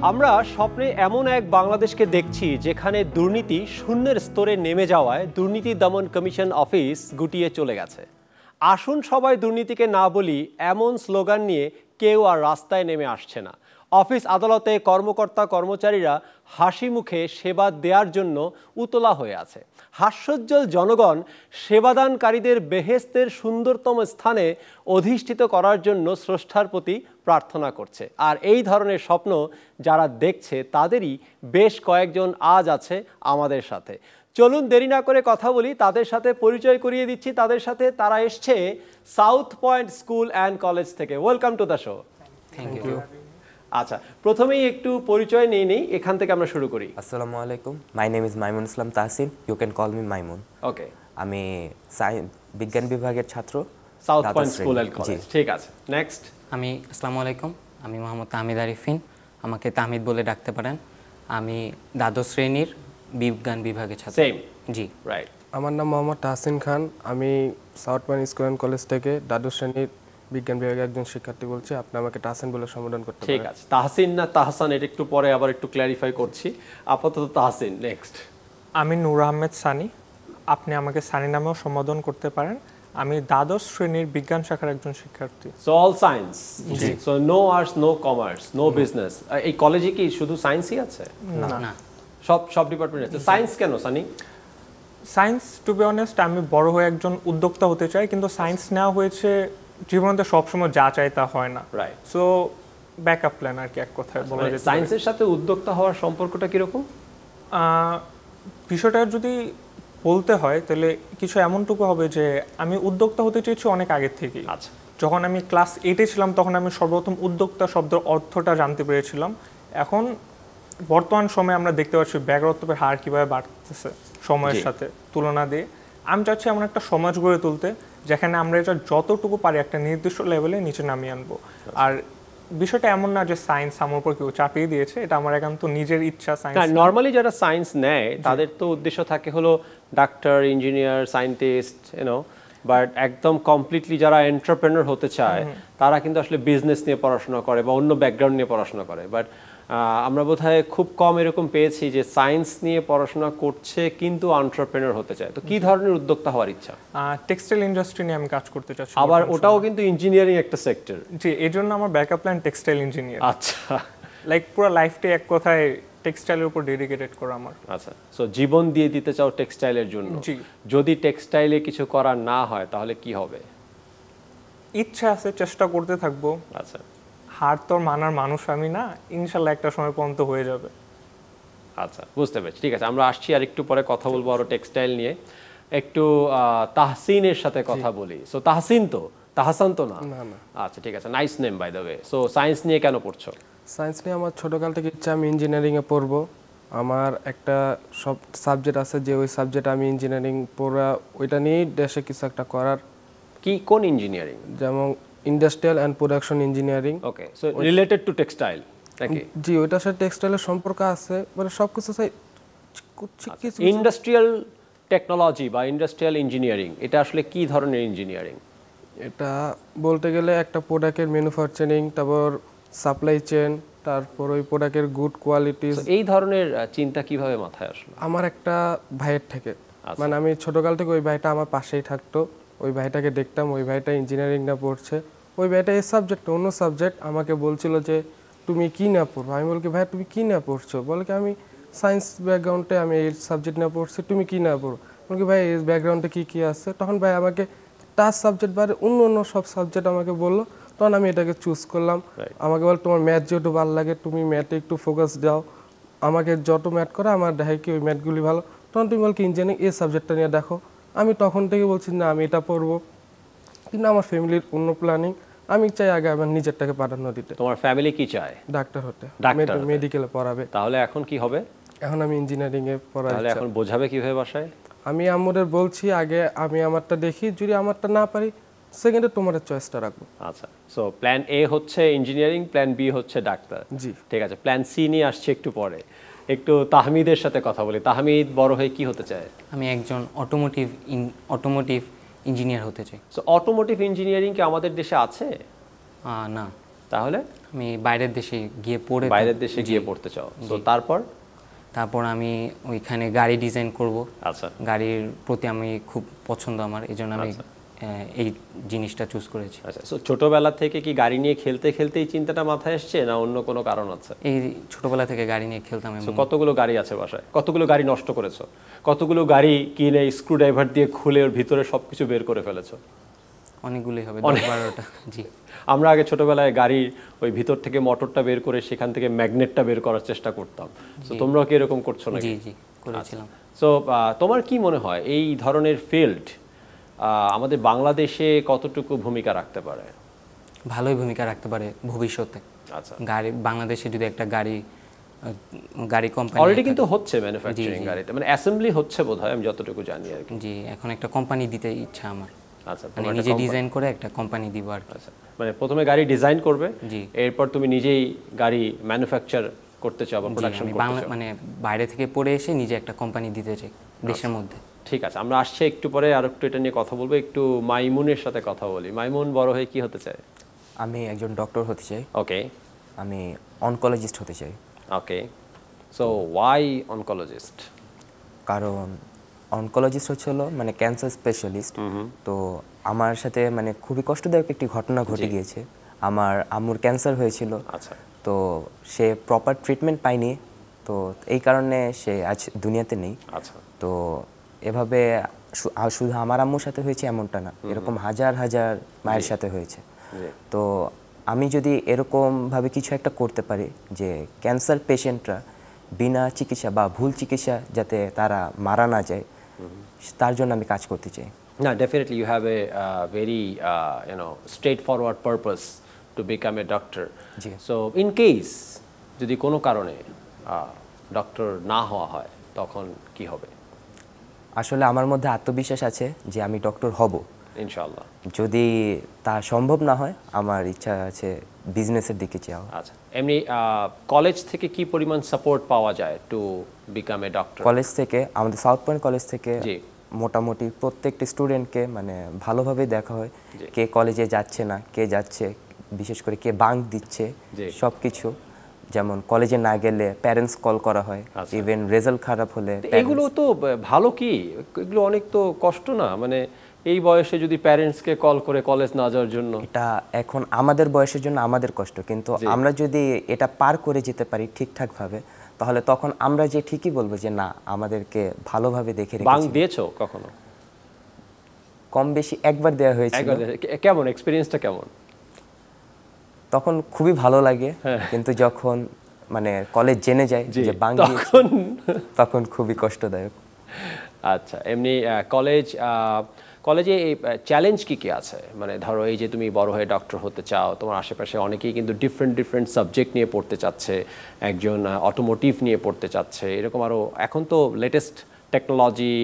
আমরা স্বপ্নে এমন এক বাংলাদেশকে দেখছি যেখানে দুর্নীতি শূন্যের স্তরে নেমে যাওয়ায় দুর্নীতি দমন কমিশন অফিস গুটিয়ে চলে গেছে। আসুন সবাই দুর্নীতিকে না বলি এমন স্লোগান নিয়ে কেউ আর রাস্তায় নেমে আসছে না। অফিস আদালতে কর্মকর্তা কর্মচারীরা হাসি মুখে সেবা দেওয়ার জন্য উতলা হয়ে আছে। হাস্যোজ্জ্বল জনগণ সেবাদানকারীদের বেহেশতের সুন্দরতম স্থানে অধিষ্ঠিত করার জন্য স্রষ্টার প্রতি প্রার্থনা করছে। আর এই ধরনের স্বপ্ন যারা দেখছে তাদেরই বেশ কয়েকজন আজ আছে আমাদের সাথে। চলুন দেরি না করে কথা বলি, তাদের সাথে পরিচয় করিয়ে দিচ্ছি। তাদের সাথে তারা এসছে south point school and college থেকে। Welcome to the show. Thank you. আচ্ছা, প্রথমেই একটু পরিচয় নিয়ে নেই, এখান থেকে আমরা শুরু করি। আসসালামু আলাইকুম, my name is Maimun Islam Tahsin, you can call me Maimun. Okay, আমি বিজ্ঞান বিভাগের ছাত্র, south point school and college. ঠিক আছে, নেক্সট। আমি আসসালামু আলাইকুম, আমি মোহাম্মদ তাহমিদ আরিফিন, আমাকে তাহমিদ বলে ডাকতে পারেন। আমি দ্বাদশ শ্রেণীর বিজ্ঞান বিভাগের ছাত্র। সেম, জি, রাইট। আমার নাম মোহাম্মদ তাহসিন খান, আমি south point school and college থেকে দ্বাদশ শ্রেণীর বিজ্ঞান বিভাগের একজন শিক্ষার্থী বলছি। আপনি আমাকে তাহসিন বলে সম্বোধন করতে পারেন। ঠিক আছে, তাহসিন না তাহসান এটা একটু পরে আবার একটু ক্ল্যারিফাই করছি, আপাতত তাহসিন। নেক্সট। আমি নূর আহমেদ সানি, আপনি আমাকে সানি নামেও সম্বোধন করতে পারেন। আমি দ্বাদশ শ্রেণীর বিজ্ঞান শাখার একজন শিক্ষার্থী। So all science, so no arts, no commerce, no business. এই কলেজে কি শুধু সায়েন্সই আছে? না, সব ডিপার্টমেন্ট আছে। সায়েন্স কেন Sunny? Science, to be honest, আমি বড় হয়ে একজন উদ্যোক্তা হতে চাই, কিন্তু সায়েন্স নেওয়া হয়েছে জীবনে সবসময় যা চাই তা হয় না। রাইট। সো ব্যাকআপ প্ল্যান আর কি, এক কথায় বলা যেতে পারে। সায়েন্সের সাথে উদ্যোক্তা হওয়ার সম্পর্কটা কিরকম? বিষয়টা যদি বলতে হয় তাহলে কিছু এমনটুকু হবে যে আমি উদ্যোক্তা হতে চেয়েছি অনেক আগের থেকেই। আচ্ছা, যখন আমি ক্লাস 8-এ ছিলাম তখন আমি সর্বপ্রথম উদ্যোক্তা শব্দের অর্থটা জানতে পেরেছিলাম। এখন বর্তমান সময়ে আমরা দেখতে পাচ্ছি বেকারত্বের হার কীভাবে বাড়তেছে সময়ের সাথে তুলনা দিয়ে। আমি চাচ্ছি এমন একটা সমাজ গড়ে তুলতে যেখানে আমরা এটা যতটুকু পারি একটা নির্দিষ্ট লেভেলে নিচে নামিয়ে আনবো। আর বিষয়টা এমন না যে সায়েন্স আমার উপর কেউ চাপিয়ে দিয়েছে, এটা আমার একান্ত নিজের ইচ্ছা। সায়েন্স নর্মালি যারা সায়েন্স নেয় তাদের তো উদ্দেশ্য থাকে হলো ডাক্তার, ইঞ্জিনিয়ার, সায়েন্টিস্ট, বাট একদম কমপ্লিটলি যারা এন্টারপ্রেনার হতে চায় তারা কিন্তু আসলে বিজনেস নিয়ে পড়াশোনা করে বা অন্য ব্যাকগ্রাউন্ড নিয়ে পড়াশোনা করে। বাট আমরা বোধহয় খুব কম এরকম পেয়েছি যে সায়েন্স নিয়ে পড়াশোনা করছে কিন্তু এন্টারপ্রেনার হতে চায়। তো কি ধরনের উদ্যোক্তা হওয়ার ইচ্ছা? টেক্সটাইল ইন্ডাস্ট্রি নিয়ে আমি কাজ করতে চাচ্ছি। আবার ওটাও কিন্তু ইঞ্জিনিয়ারিং একটা সেক্টর। জি, এই জন্য আমার ব্যাকআপ প্ল্যান টেক্সটাইল ইঞ্জিনিয়ার। আচ্ছা, লাইক পুরো লাইফটাই এক কথায় টেক্সটাইলের উপর ডেডিকেটেড করা আমার। আচ্ছা, সো জীবন দিয়ে দিতে চাও টেক্সটাইলের জন্য। জি। যদি টেক্সটাইলে কিছু করা না হয় তাহলে কি হবে? ইচ্ছা আছে, চেষ্টা করতে থাকবো। আচ্ছা, হার তোর মানার মানুষ আমি না, ইনশাল্লাহ একটা সময় পর্যন্ত হয়ে যাবে। আচ্ছা, বুঝতে পেরেছি। ঠিক আছে, আমরা আসছি আর একটু পরে কথা বলবো আরো টেক্সটাইল নিয়ে। একটু তাহসিনের সাথে কথা বলি। সো তাহসিন তো, তাহসান তো না? না। আচ্ছা, ঠিক আছে, nice name by the way. So science নিয়ে কেন পড়ছো? সায়েন্স নিয়ে আমার ছোটোকাল থেকে ইচ্ছা, আমি ইঞ্জিনিয়ারিংয়ে পড়বো। আমার একটা সব সাবজেক্ট আছে যে ওই সাবজেক্ট আমি ইঞ্জিনিয়ারিং পড়া, ওইটা নিয়েই দেশে কিছু একটা করার। কি, কোন ইঞ্জিনিয়ারিং? যেমন industrial and production engineering. Okay, so related to textile নাকি? জি, ওইটার সাথে টেক্সটাইলের সম্পর্ক আছে, মানে সব কিছু কিছু। ইন্ডাস্ট্রিয়াল টেকনোলজি বা ইন্ডাস্ট্রিয়াল ইঞ্জিনিয়ারিং এটা আসলে কি ধরনের ইঞ্জিনিয়ারিং? এটা বলতে গেলে একটা প্রোডাক্টের ম্যানুফ্যাকচারিং, তারপর সাপ্লাই চেন, তারপর ওই প্রোডাক্টের গুড কোয়ালিটি। এই ধরনের চিন্তা কিভাবে মাথায় আসলো? আমার একটা ভাইয়ের থেকে, মানে আমি ছোটকাল থেকে ওই ভাইটা আমার পাশেই থাকতো, ওই ভাইটাকে দেখতাম, ওই ভাইটা ইঞ্জিনিয়ারিংটা পড়ছে। ওই ভাইটা এই সাবজেক্ট অন্য সাবজেক্ট আমাকে বলছিল যে তুমি কি না পড়বো। আমি বলি ভাই তুমি কি না পড়ছো? বলে কি আমি সায়েন্স ব্যাকগ্রাউন্ডে আমি এই সাবজেক্ট না পড়ছি, তুমি কি না পড়ো? বলি ভাই এই ব্যাকগ্রাউন্ডে কী আছে? তখন ভাই আমাকে টাচ সাবজেক্ট বাদে অন্য সব সাবজেক্ট আমাকে বললো, তখন আমি এটাকে চুজ করলাম। আমাকে বল তোমার ম্যাথ যেহেতু ভালো লাগে তুমি ম্যাথে একটু ফোকাস দাও, আমাকে যত ম্যাথ করে আমার দেখায় কি ওই ম্যাথগুলি ভালো। তখন তুমি বল কি ইঞ্জিনিয়ারিং এই সাবজেক্টটা নিয়ে দেখো। আমি তখন থেকে বলছি না আমি এটা পড়বো, কিন্তু আমার ফ্যামিলির অন্য প্ল্যানিং, আমি চাই আগে আমার নিজেরটাকে প্রাধান্য দিতে। তোমার ফ্যামিলি কি চায়? ডাক্তার হতে, ডাক্তার হতে। মেডিকেলে পড়াবে। তাহলে এখন কি হবে? এখন আমি ইঞ্জিনিয়ারিংয়ে পড়াই। তাহলে এখন বোঝাবে কিভাবে বাসায়? আমি আম্মুদের বলছি আগে আমি আমারটা দেখি, যদি আমারটা না পারি সেকেন্ডে তোমার চয়েসটা রাখবো। আচ্ছা, সো প্ল্যান এ হচ্ছে ইঞ্জিনিয়ারিং, প্ল্যান বি হচ্ছে ডাক্তার। জি, ঠিক আছে, প্ল্যান সি নিয়ে আসছে একটু পরে। একটু তাহমিদের সাথে কথা বলি। তাহমিদ বড় হয়ে কি হতে চায়? আমি একজন অটোমোটিভ ইঞ্জিনিয়ার হতে চাই। সো অটোমোটিভ ইঞ্জিনিয়ারিং কি আমাদের দেশে আছে? না, তাহলে আমি বাইরের দেশে গিয়ে পড়ে বাইরের দেশে গিয়ে পড়তে চাও, তো তারপর আমি ওইখানে গাড়ি ডিজাইন করব। আচ্ছা গাড়ির প্রতি আমি খুব পছন্দ আমার, এই জন্য আমি এই জিনিসটা চুজ করেছি। আচ্ছা, সো ছোটবেলা থেকে কি গাড়ি নিয়ে খেলতে খেলতে এই চিন্তাটা মাথায় এসছে না অন্য কোনো কারণ আছে? এই ছোটবেলা থেকে গাড়ি নিয়ে খেলতাম। তো কতগুলো গাড়ি আছে বাসায়? কতগুলো গাড়ি নষ্ট করেছো? কতগুলো গাড়ি কিনে স্ক্রুড্রাইভার দিয়ে খুলে ওর ভিতরে সবকিছু বের করে ফেলেছো? অনেকগুলোই হবে, 10-12টা। জি, আমরা আগে ছোটবেলায় গাড়ির ওই ভিতর থেকে মোটরটা বের করে সেখান থেকে ম্যাগনেটটা বের করার চেষ্টা করতাম। তো তোমরাও কি এরকম করছো নাকি? জি জি করেছিলাম। সো তোমার কি মনে হয় এই ধরনের ফিল্ড আমাদের বাংলাদেশে কতটুকু ভূমিকা রাখতে পারে? ভালোই ভূমিকা রাখতে পারে ভবিষ্যতে। আচ্ছা, গাড়ি বাংলাদেশে যদি একটা গাড়ি কোম্পানি অলরেডি কিন্তু হচ্ছে ম্যানুফ্যাকচারিং গাড়িতে, মানে অ্যাসেম্বলি হচ্ছে বোধহয়, আমি যতটুকু জানি আর কি। জি, এখন একটা কোম্পানি দিতে ইচ্ছা আমার। আচ্ছা, মানে নিজে ডিজাইন করে একটা কোম্পানি দিব আর কি। আচ্ছা, মানে প্রথমে গাড়ি ডিজাইন করবে, জি, এরপর তুমি নিজেই গাড়ি ম্যানুফ্যাকচার করতে চাও বা প্রোডাকশন আমি করতে চাও? মানে বাইরে থেকে পড়ে এসে নিজে একটা কোম্পানি দিতে চাই দেশের মধ্যে। ঠিক আছে, আমরা আসছে একটু পরে আর একটু এটা নিয়ে কথা বলবো। একটু মাইমুনের সাথে কথা বলি। মাইমুন বড় হয়ে কি হতে চায়? আমি একজন ডক্টর হতে চাই। ওকে, আমি অনকোলজিস্ট হতে চাই। ওকে, সো ওয়াই অনকোলজিস্ট? কারণ অনকোলজিস্ট হলো মানে ক্যান্সার স্পেশালিস্ট। তো আমার সাথে মানে খুবই কষ্টদায়ক একটি ঘটনা ঘটে গিয়েছে। আমার আম্মুর ক্যান্সার হয়েছিল। আচ্ছা, তো সে প্রপার ট্রিটমেন্ট পায়নি, তো এই কারণে সে আজ দুনিয়াতে নেই। আচ্ছা, তো এভাবে শুধু আমার আম্মুর সাথে হয়েছে এমনটা না, এরকম হাজার হাজার মায়ের সাথে হয়েছে। তো আমি যদি এরকমভাবে কিছু একটা করতে পারি যে ক্যান্সার পেশেন্টরা বিনা চিকিৎসা বা ভুল চিকিৎসা যাতে তারা মারা না যায়, তার জন্য আমি কাজ করতে চাই। না, definitely you have a very straightforward purpose to become a doctor. জি। সো ইন কেস যদি কোনো কারণে ডক্টর না হওয়া হয় তখন কি হবে? আসলে আমার মধ্যে আত্মবিশ্বাস আছে যে আমি ডক্টর হব ইনশাআল্লাহ। যদি তা সম্ভব না হয় আমার ইচ্ছা আছে বিজনেসের দিকে যাওয়া। আচ্ছা, এমনি কলেজ থেকে কি পরিমাণ সাপোর্ট পাওয়া যায় two become a doctor? College থেকে, আমাদের সাউথ পয়েন্ট কলেজ থেকে জি, মোটামুটি প্রত্যেকটি স্টুডেন্টকে মানে ভালোভাবে দেখা হয়, কে কলেজে যাচ্ছে না, কে যাচ্ছে, বিশেষ করে কে বাঙ্ক দিচ্ছে, সব কিছু। যেমন কলেজে না গেলে প্যারেন্টস কল করা হয়, ইভেন রেজাল্ট খারাপ হলে। এগুলো তো ভালো কি, এগুলো অনেক তো কষ্ট না? মানে এই বয়সে যদি প্যারেন্টসকে কল করে কলেজ না যাওয়ার জন্য। এটা এখন আমাদের বয়সের জন্য আমাদের কষ্ট, কিন্তু আমরা যদি এটা পার করে যেতে পারি ঠিকঠাকভাবে, তাহলে তখন আমরা যে ঠিকই বলবো যে না, আমাদেরকে ভালোভাবে দেখে রেখেছে। বাঙ্ক দিয়েছো কখনো? কম বেশি একবার দেওয়া হয়েছিল। কেমন এক্সপেরিয়েন্সটা কেমন? তখন খুবই ভালো লাগে, কিন্তু যখন মানে কলেজ জেনে যায় যে বাঙ্ক দিয়েছি, তখন খুবই কষ্টদায়ক। আচ্ছা, এমনি কলেজে চ্যালেঞ্জ কি কি আছে? মানে ধরো এই যে তুমি বড় হয়ে ডক্টর হতে চাও, তোমার আশেপাশে অনেকেই কিন্তু ডিফারেন্ট সাবজেক্ট নিয়ে পড়তে চাচ্ছে, একজন অটোমোটিভ নিয়ে পড়তে চাচ্ছে, এরকম আরও এখন তো লেটেস্ট টেকনোলজি,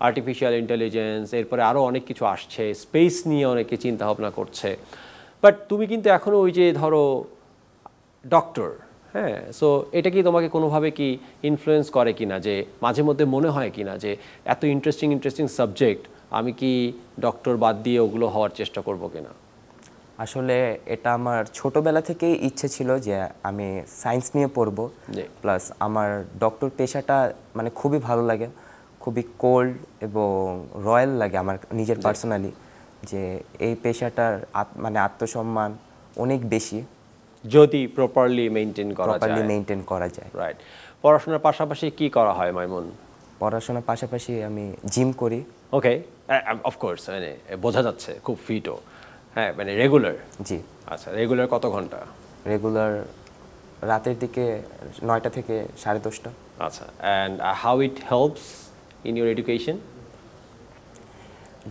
আর্টিফিশিয়াল ইন্টেলিজেন্স, এরপরে আরও অনেক কিছু আসছে, স্পেস নিয়ে অনেকে চিন্তা ভাবনা করছে। বাট তুমি কিন্তু এখনও ওই যে ধরো ডক্টর, হ্যাঁ, সো এটা কি তোমাকে কোনোভাবে কি ইনফ্লুয়েন্স করে কিনা, যে মাঝে মধ্যে মনে হয় কিনা যে এত ইন্টারেস্টিং সাবজেক্ট, আমি কি ডক্টর বাদ দিয়ে ওগুলো হওয়ার চেষ্টা করব কিনা? আসলে এটা আমার ছোটবেলা থেকেই ইচ্ছে ছিল যে আমি সায়েন্স নিয়ে পড়বো, প্লাস আমার ডক্টর পেশাটা মানে খুবই ভালো লাগে, খুবই কোল্ড এবং রয়্যাল লাগে আমার নিজের পার্সোনালি, যে এই পেশাটার মানে আত্মসম্মান অনেক বেশি যদি প্রপারলি মেইনটেইন করা যায়। রাইট। পড়াশোনার পাশাপাশি কি করা হয় মাইমুন? পড়াশোনার পাশাপাশি আমি জিম করি। ওকে, অফকোর্স, মানে বোঝা যাচ্ছে খুব ফিটও। হ্যাঁ, মানে রেগুলার? জি। আচ্ছা, রেগুলার কত ঘন্টা? রেগুলার রাতের দিকে 9টা থেকে 10:30। আচ্ছা, and how it helps in your education?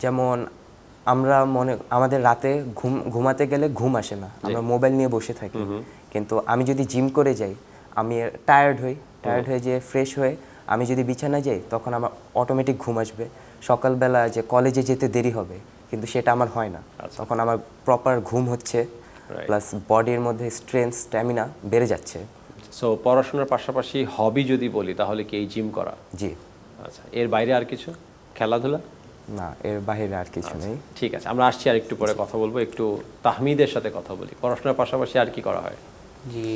যেমন আমাদের রাতে ঘুমাতে গেলে ঘুম আসে না, আমরা মোবাইল নিয়ে বসে থাকি, কিন্তু আমি যদি জিম করে যাই, আমি টায়ার্ড হয়ে যে ফ্রেশ হয়ে আমি যদি বিছানায় যাই, তখন আমার অটোমেটিক ঘুম আসবে। সকালবেলা যে কলেজে যেতে দেরি হবে, কিন্তু সেটা আমার হয় না, তখন আমার প্রপার ঘুম হচ্ছে, প্লাস বডির মধ্যে স্ট্রেংথ স্ট্যামিনা বেড়ে যাচ্ছে। সো পড়াশোনার পাশাপাশি হবি যদি বলি তাহলে কি এই জিম করা? জি। আচ্ছা, এর বাইরে আর কিছু? খেলাধুলা? না, এর বাইরে আর কিছু নেই। ঠিক আছে, আমরা আসছি আর একটু পরে কথা বলবো। একটু তাহমিদের সাথে কথা বলি। পড়াশোনার পাশাপাশি আর কি করা হয়? জি,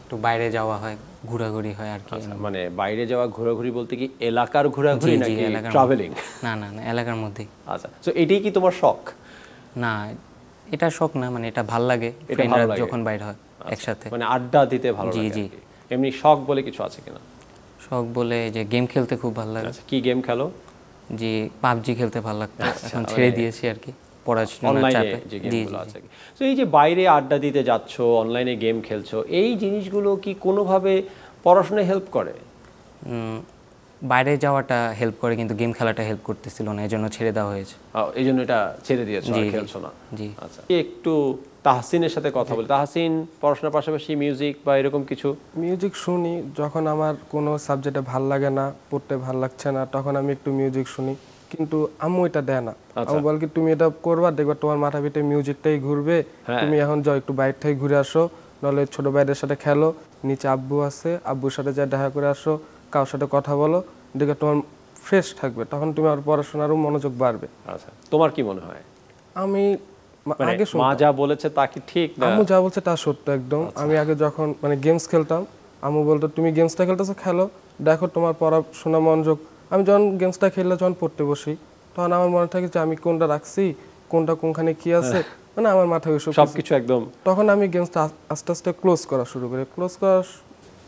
একটু বাইরে যাওয়া হয়, ঘোরাঘুরি হয় আর কি। মানে বাইরে যাওয়া ঘোরাঘুরি বলতে কি এলাকার ঘোরাঘুরি জি, জি, নাকি এলাকার ট্রাভেলিং? না না না, এলাকার মধ্যেই। আচ্ছা, তো এটাই কি তোমার শখ? না, এটা শখ না, মানে এটা ভাল লাগে এটা ভালো ফ্রেন্ডরা লাগে। যখন বাইরে হয় একসাথে। মানে আড্ডা দিতে ভালো জি, লাগে জি। আর কি। এমনি শখ বলে কিছু আছে কিনা? শখ বলে যে গেম খেলতে খুব ভালো লাগে। আচ্ছা, কি গেম খেলো? যে পাবজি খেলতে ভালো লাগতো, আচ্ছা, এখন ছেড়ে মানে দিয়েছি আর কি, পড়াশোনার অনলাইনে চাপে। যে জি, গেমগুলো জি, আছে। তো এই যে বাইরে আড্ডা দিতে যাচ্ছ, অনলাইনে গেম খেলছো, এই জিনিসগুলো কি কোনোভাবে পড়াশোনায় হেল্প করে? বাইরে যাওয়াটা হেল্প করে, কিন্তু গেম খেলাটা হেল্প করতেছিল না, এজন্য ছেড়ে দেওয়া হয়েছে। এই জন্য এটা ছেড়ে দিয়েছো, আর জি, জি। খেলছো না? জি। আচ্ছা, একটু তাহসিনের সাথে কথা বলি। তাহসিন, পড়াশোনার পাশাপাশি মিউজিক বা এরকম কিছু? মিউজিক শুনি যখন আমার কোনো সাবজেক্টে ভাল লাগে না, পড়তে ভাল লাগছে না, তখন আমি একটু মিউজিক শুনি। কিন্তু আম্মু এটা দেয় না। আম্মু বলে কি তুমি এটা করবা, দেখবা তোমার মাথা ভিতরে মিউজিকটাই ঘুরবে, তুমি এখন যাও একটু বাইরে থেকে ঘুরে আসো, নাহলে ছোট ভাইদের সাথে খেলো, নিচে আব্বু আছে, আব্বুর সাথে যা দেখা করে আসো, কারোর সাথে কথা বলো, দেখে তোমার ফ্রেশ থাকবে, তখন তুমি আর পড়াশোনারও মনোযোগ বাড়বে। আচ্ছা, তোমার কি মনে হয়? আমি মানে আগে মা যা বলেছে তা কি ঠিক না? আম্মু যা বলছে তা সত্য একদম। আমি আগে যখন মানে গেমস খেলতাম, আম্মু বলতো তুমি গেমসটা খেলতেছো, খেলো, দেখো তোমার পড়াশোনা মনোযোগ। আমি যখন গেমসটা খেললে যখন পড়তে বসি, তখন আমার মনে থাকে যে আমি কোনটা রাখছি, কোনটা কোনখানে কি আছে, মানে আমার মাথায় ওইসব সবকিছু একদম। তখন আমি গেমসটা আস্তে আস্তে ক্লোজ করা শুরু করি। ক্লোজ করার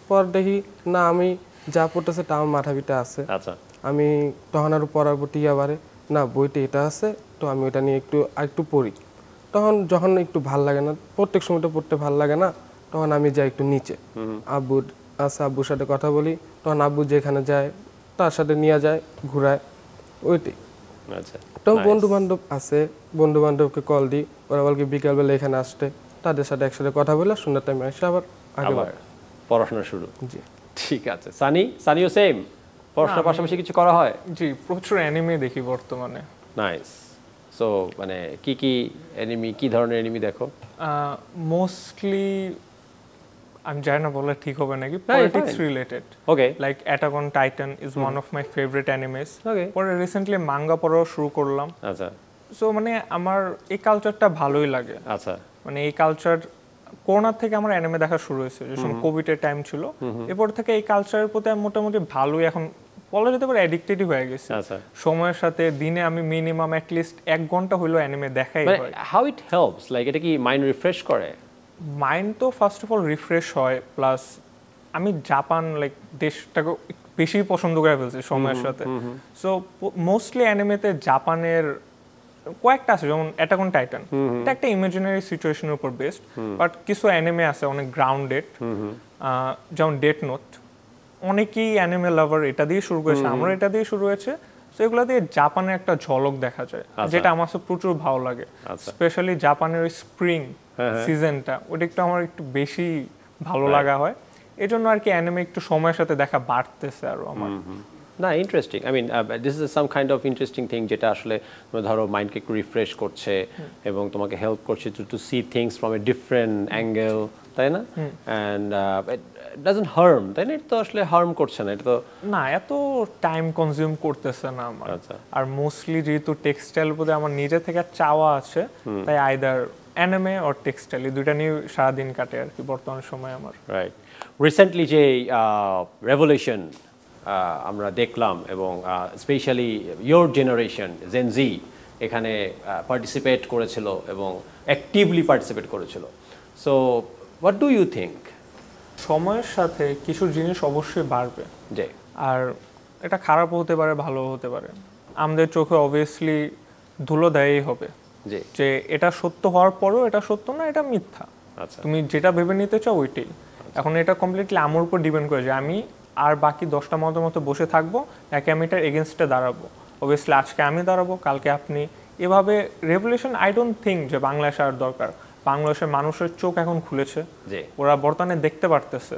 পর দেখি না, আমি যা পড়তেছে তা আমার মাথা ভিতরে আছে। আচ্ছা, আমি তখন আরও পড়ার প্রতি বাড়ে, না বইতে এটা আছে, তো আমি ওটা নিয়ে একটু পড়ি। তখন যখন একটু ভাল লাগে না, প্রত্যেক সময়টা পড়তে ভাল লাগে না, তখন আমি যাই একটু নিচে, আব্বুর আছে, আব্বুর সাথে কথা বলি, তখন আব্বু যেখানে যায় তার সাথে নিয়ে যায়, ঘুরায়, ওইটাই। আচ্ছা। তখন বন্ধু বান্ধব আছে, বন্ধু বান্ধবকে কল দিই, ওরা বল কি বিকালবেলা এখানে আসতে, তাদের সাথে একসাথে কথা বলে সন্ধ্যার টাইমে এসে আবার আগে আবার পড়াশোনা শুরু। জি। ঠিক আছে। সানিও সেম, পড়াশোনার পাশাপাশি কিছু করা হয়? জি, প্রচুর অ্যানিমে দেখি বর্তমানে। নাইস। সো মানে কি এনিমি, কি ধরনের এনিমি দেখো? মোস্টলি আমি জানি না বললে ঠিক হবে নাকি, politics related. Okay. Like attack on titan is one of my favourite animes. Okay. পরে রিসেন্টলি মাঙ্গা পড়াও শুরু করলাম। আচ্ছা সো মানে আমার এই কালচারটা ভালোই লাগে। আচ্ছা। মানে এই কালচার করোনার থেকে আমার অ্যানিমে দেখা শুরু হয়েছে, যে সময় কোভিডের টাইম ছিল। এরপর থেকে এই কালচারের প্রতি আমি মোটামুটি ভালোই, এখন বলা যেতে পারে অ্যাডিক্টেডই হয়ে গেছে। আচ্ছা। সময়ের সাথে দিনে আমি মিনিমাম অ্যাটলিস্ট 1 ঘন্টা হইলো অ্যানিমে দেখাই মানে হয়। হাউ ইট হেল্পস, লাইক এটা কি মাইন্ড রিফ্রেশ করে? মাইন্ড তো ফার্স্ট অফ অল রিফ্রেশ হয়, প্লাস আমি জাপান লাইক দেশটাকে বেশি পছন্দ করে ফেলছি সময়ের সাথে। সো মোস্টলি অ্যানিমেতে জাপানের কয়েকটা আছে, যেমন অ্যাটাক অন টাইটান, এটা একটা ইমাজিনারি সিচুয়েশনের উপর বেসড, বাট কিছু অ্যানিমে আছে অনেক গ্রাউন্ডেড, যেমন ডেথ নোট। অনেকেই অ্যানিমে লাভার এটা দিয়ে শুরু করেছে, আমরা এটা দিয়ে শুরু হয়েছে। তো এগুলো দিয়ে জাপানের একটা ঝলক দেখা যায়, যেটা আমার কাছে প্রচুর ভালো লাগে। স্পেশালি জাপানের ওই স্প্রিং সিজনটা, ওটা একটু আমার একটু বেশি ভালো লাগা হয়। এই জন্য আর কি অ্যানিমে একটু সময়ের সাথে দেখা বাড়তেছে আরো আমার। না, interesting. I mean this is some kind of interesting thing, যেটা আসলে ধরো মাইন্ডকে একটু রিফ্রেশ করছে এবং তোমাকে হেল্প করছে to see things from a different angle, তাই না? অ্যান্ড ইট ডাজন্ট হার্ম, তাই না? এটা তো আসলে হার্ম করছে না, এটা তো না এত টাইম কনজিউম করতেছে না আমার। আচ্ছা। আর মোস্টলি যেহেতু টেক্সটাইল প্রতি আমার নিজে থেকে চাওয়া আছে, তাই আইদার অ্যানিমে অর টেক্সটাইল, এই দুইটা নিয়ে সারাদিন কাটে আর কি বর্তমান সময় আমার। রাইট। রিসেন্টলি যে রেভলিউশন আমরা দেখলাম, এবং specially your generation Gen Z এখানে পার্টিসিপেট করেছিল এবং অ্যাক্টিভলি পার্টিসিপেট করেছিল। So what do you think? সময়ের সাথে কিছু জিনিস অবশ্যই বাড়বে, যে আর এটা খারাপ হতে পারে, ভালো হতে পারে। আমাদের চোখে অবভিয়াসলি ধুলো দেয়ই হবে যে এটা সত্য হওয়ার পরেও এটা সত্য না, এটা মিথ্যা। আচ্ছা। তুমি যেটা ভেবে নিতে চাও ওইটাই। এখন এটা কমপ্লিটলি আমার উপর ডিপেন্ড করে যে আমি আর বাকি 10টা মতো বসে থাকবো, নাকি আমি এটার এগেনস্টে দাঁড়াবো। অবভিয়াসলি আজকে আমি দাঁড়াবো, কালকে আপনি। এভাবে রেভলিউশন আই ডোন্ট থিঙ্ক যে বাংলাদেশে আর দরকার। বাংলাদেশের মানুষের চোখ এখন খুলেছে, ওরা বর্তমানে দেখতে পারতেছে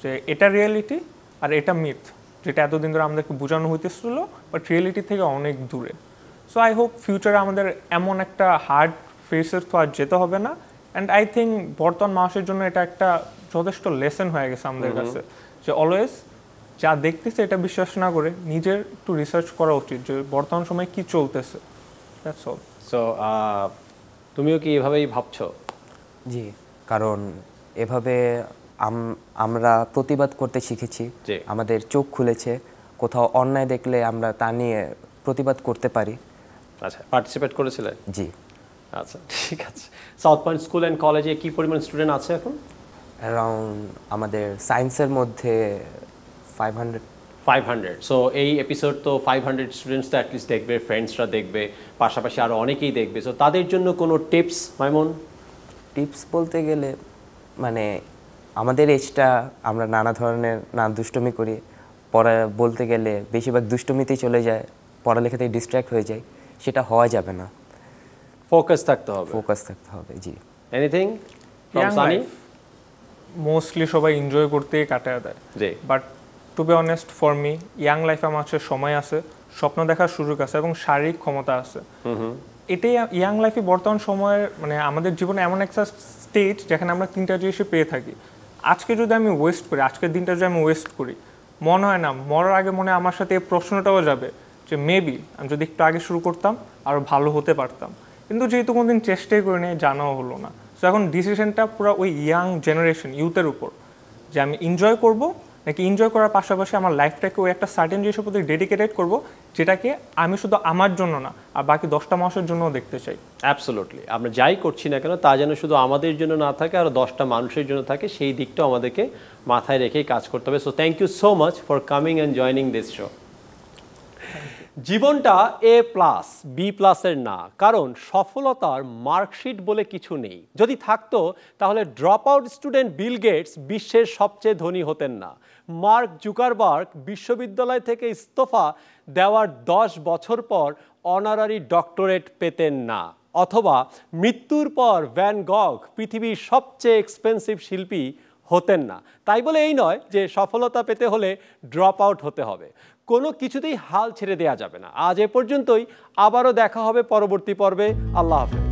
যে এটা রিয়েলিটি আর এটা মিথ, যেটা এতদিন ধরে আমাদেরকে বোঝানো হইতেছিল, বাট রিয়েলিটি থেকে অনেক দূরে। সো আই হোপ ফিউচারে আমাদের এমন একটা হার্ড ফেসের তো আর যেতে হবে না। অ্যান্ড আই থিঙ্ক বর্তমান মানুষের জন্য এটা একটা যথেষ্ট লেসন হয়ে গেছে আমাদের কাছে, যে অলওয়েজ যা দেখতেছে এটা বিশ্বাস না করে নিজের একটু রিসার্চ করা উচিত যে বর্তমান সময়ে কি চলতেছে। That's all. সো তুমিও কি এভাবেই ভাবছো? জি, কারণ এভাবে আমরা প্রতিবাদ করতে শিখেছি, জি। আমাদের চোখ খুলেছে, কোথাও অন্যায় দেখলে আমরা তা নিয়ে প্রতিবাদ করতে পারি। আচ্ছা, পার্টিসিপেট করেছিলে? জি। আচ্ছা, ঠিক আছে। সাউথ পয়েন্ট স্কুল অ্যান্ড কলেজে কি পরিমাণ স্টুডেন্ট আছে এখন? অ্যারাউন্ড আমাদের সায়েন্সের মধ্যে 500। সো এই এপিসোড তো 500 স্টুডেন্টস তো অ্যাটলিস্ট দেখবে, ফ্রেন্ডসরা দেখবে, পাশাপাশি আরও অনেকেই দেখবে। সো তাদের জন্য কোনো টিপস মাইমুন? টিপস বলতে গেলে মানে আমাদের এজটা আমরা নানা ধরনের দুষ্টুমি করি, পড়া বলতে গেলে বেশিরভাগ দুষ্টুমিতেই চলে যায়, পড়ালেখাতে ডিস্ট্র্যাক্ট হয়ে যায়, সেটা হওয়া যাবে না। ফোকাস থাকতে হবে। ফোকাস থাকতে হবে। জি। Anything from young sunny? Life mostly সবাই এনজয় করতেই কাটায় দেয়, জি। But to be honest for me, young লাইফে আমার কাছে সময় আছে, স্বপ্ন দেখার সুযোগ আছে এবং শারীরিক ক্ষমতা আছে। এটাই ইয়াং লাইফে বর্তমান সময়ের মানে আমাদের জীবনে এমন একটা স্টেজ যেখানে আমরা তিনটা জিনিসই পেয়ে থাকি। আজকে যদি আমি ওয়েস্ট করি, আজকের দিনটা যদি আমি ওয়েস্ট করি, মনে হয় না মরার আগে মনে হয় আমার সাথে এই প্রশ্নটাও যাবে যে মেবি আমি যদি একটু আগে শুরু করতাম আরও ভালো হতে পারতাম, কিন্তু যেহেতু কোনোদিন চেষ্টাই করে নিয়ে জানাও হলো না। সো এখন ডিসিশনটা পুরো ওই ইয়াং জেনারেশন, ইউথের উপর, যে আমি এনজয় করব নাকি এনজয় করার পাশাপাশি আমার লাইফটাকে ওই একটা সার্টেন জিনিসের প্রতি ডেডিকেটেড করব যেটাকে আমি শুধু আমার জন্য না আর বাকি 10টা মানুষের জন্যও দেখতে চাই। অ্যাবসোলুটলি। আমরা যাই করছি না কেন তা যেন শুধু আমাদের জন্য না থাকে, আর 10টা মানুষের জন্য থাকে, সেই দিকটাও আমাদেরকে মাথায় রেখেই কাজ করতে হবে। So thank you so much for coming and joining this show. জীবনটা A+B+-এর না, কারণ সফলতার মার্কশিট বলে কিছু নেই। যদি থাকতো তাহলে drop out student Bill Gates বিশ্বের সবচেয়ে ধনী হতেন না, মার্ক জুকারবার্গ বিশ্ববিদ্যালয় থেকে ইস্তফা দেওয়ার 10 বছর পর অনারারি ডক্টরেট পেতেন না, অথবা মৃত্যুর পর ভ্যান গগ পৃথিবীর সবচেয়ে এক্সপেন্সিভ শিল্পী হতেন না। তাই বলে এই নয় যে সফলতা পেতে হলে ড্রপ আউট হতে হবে। কোনো কিছুতেই হাল ছেড়ে দেওয়া যাবে না। আজ এ পর্যন্তই, আবারও দেখা হবে পরবর্তী পর্বে। আল্লাহ হাফেজ।